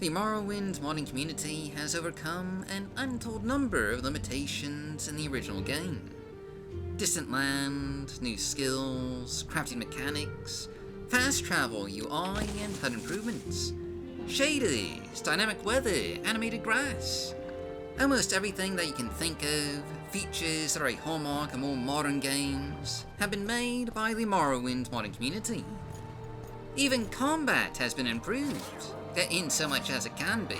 The Morrowind modding community has overcome an untold number of limitations in the original game. Distant land, new skills, crafting mechanics, fast travel UI and HUD improvements, shaders, dynamic weather, animated grass. Almost everything that you can think of, features that are a hallmark of more modern games, have been made by the Morrowind modding community. Even combat has been improved, in so much as it can be,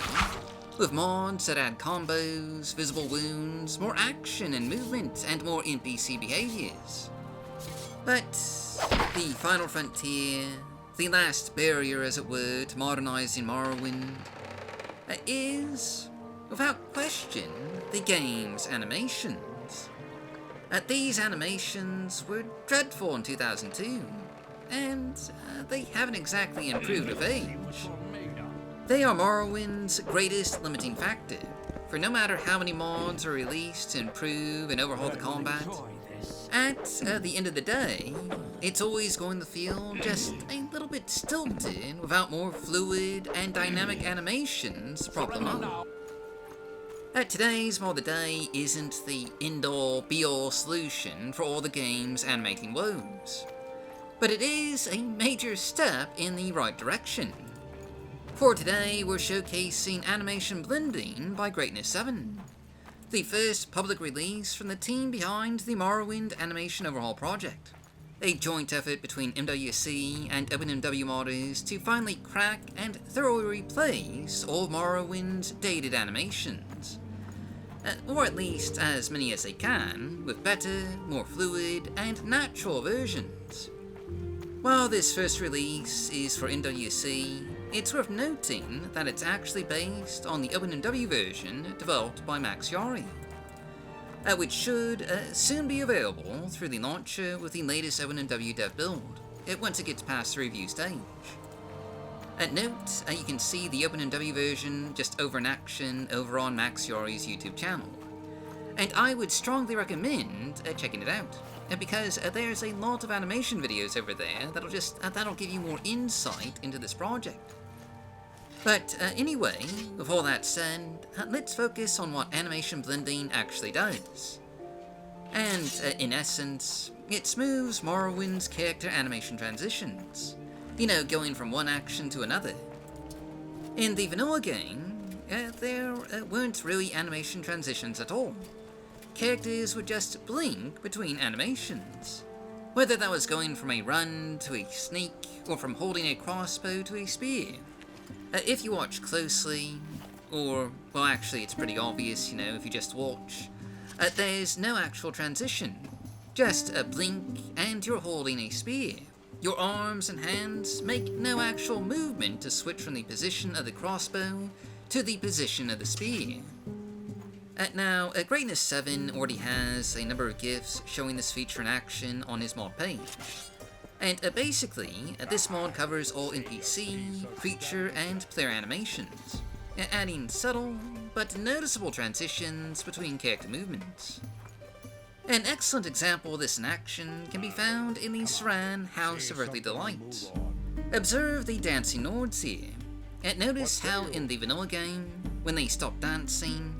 with mods that add combos, visible wounds, more action and movement, and more NPC behaviors. But the final frontier, the last barrier as it were to modernizing Morrowind, is, without question, the game's animations. These animations were dreadful in 2002, and they haven't exactly improved with age. They are Morrowind's greatest limiting factor, for no matter how many mods are released to improve and overhaul the combat, at the end of the day, it's always going to feel just a little bit stilted without more fluid and dynamic animations to prop them up. Today's mod of the day isn't the end-all be-all solution for all the game's animating woes, but it is a major step in the right direction. For today, we're showcasing animation blending by Greatness 7, the first public release from the team behind the Morrowind Animation Overhaul project, a joint effort between MWC and OpenMW modders to finally crack and thoroughly replace all of Morrowind's dated animations, or at least as many as they can, with better, more fluid, and natural versions. While this first release is for MWC, it's worth noting that it's actually based on the OpenMW version developed by Max Yari, which should soon be available through the launcher with the latest OpenMW dev build, once it gets past the review stage. Note, you can see the OpenMW version just over in action over on Max Yari's YouTube channel, and I would strongly recommend checking it out, because there's a lot of animation videos over there that'll give you more insight into this project. But anyway, with all that said, let's focus on what animation blending actually does. And in essence, it smooths Morrowind's character animation transitions, going from one action to another. In the vanilla game, there weren't really animation transitions at all. Characters would just blink between animations, whether that was going from a run to a sneak, or from holding a crossbow to a spear. If you watch closely, or, well actually it's pretty obvious, if you just watch, there's no actual transition, just a blink and you're holding a spear. Your arms and hands make no actual movement to switch from the position of the crossbow to the position of the spear. Now, Greatness 7 already has a number of GIFs showing this feature in action on his mod page. And basically, this mod covers all NPC, creature, and player animations, adding subtle but noticeable transitions between character movements. An excellent example of this in action can be found in the Saran House of Earthly Delight. Observe the dancing Nords here, and notice how in the vanilla game, when they stop dancing,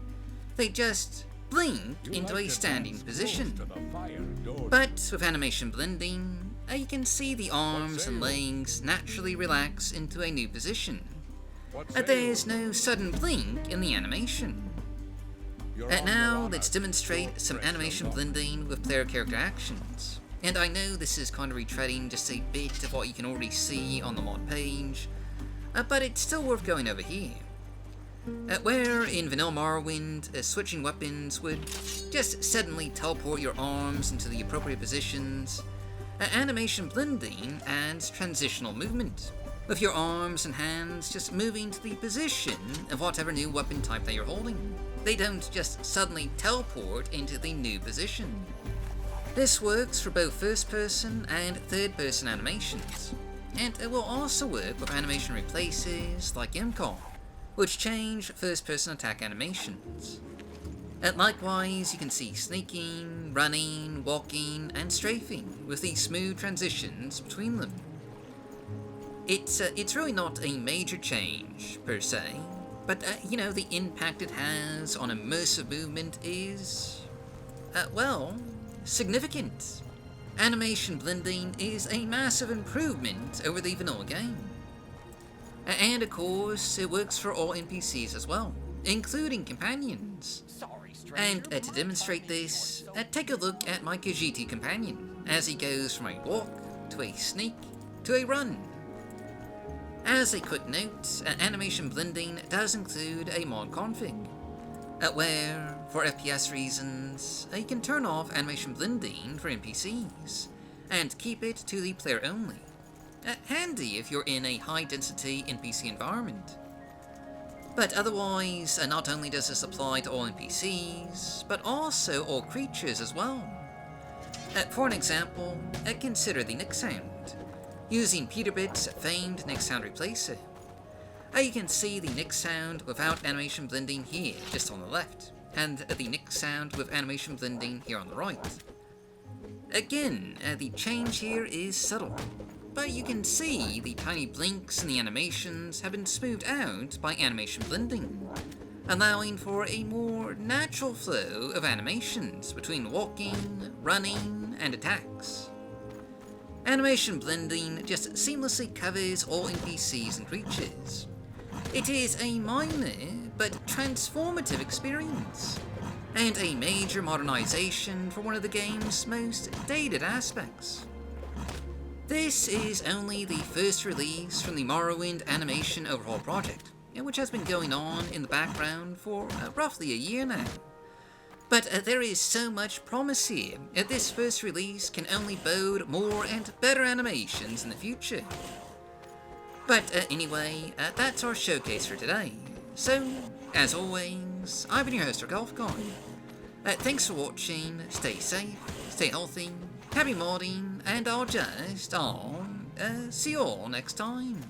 they just blink into a standing position. But with animation blending, you can see the arms and legs naturally relax into a new position. There's no sudden blink in the animation. Now, let's demonstrate some animation blending with player character actions. And I know this is kind of retreading just a bit of what you can already see on the mod page, but it's still worth going over here. Where in Vanilla Morrowind, switching weapons would just suddenly teleport your arms into the appropriate positions, animation blending adds transitional movement, with your arms and hands just moving to the position of whatever new weapon type that you're holding. They don't just suddenly teleport into the new position. This works for both first-person and third-person animations, and it will also work with animation replaces like MCOL, which change first-person attack animations. Likewise, you can see sneaking, running, walking, and strafing with these smooth transitions between them. It's really not a major change, per se, but, you know, the impact it has on immersive movement is, well, significant. Animation blending is a massive improvement over the vanilla game. And of course, it works for all NPCs as well, including companions. And to demonstrate this, take a look at my Khajiit companion, as he goes from a walk, to a sneak, to a run. As a quick note, animation blending does include a mod config, where, for FPS reasons, you can turn off animation blending for NPCs, and keep it to the player only. Handy if you're in a high-density NPC environment. But otherwise, not only does this apply to all NPCs, but also all creatures as well. For an example, consider the Nick sound, using Peterbit's famed Nick sound replacer. You can see the Nick sound without animation blending here, just on the left, and the Nick sound with animation blending here on the right. Again, the change here is subtle, but you can see the tiny blinks in the animations have been smoothed out by animation blending, allowing for a more natural flow of animations between walking, running, and attacks. Animation blending just seamlessly covers all NPCs and creatures. It is a minor but transformative experience, and a major modernization for one of the game's most dated aspects. This is only the first release from the Morrowind Animation Overhaul project, which has been going on in the background for roughly a year now. But there is so much promise here that this first release can only bode more and better animations in the future. But anyway, that's our showcase for today. So, as always, I've been your host, Golfguy. Thanks for watching, stay safe, stay healthy, happy modding, and I'll see you all next time.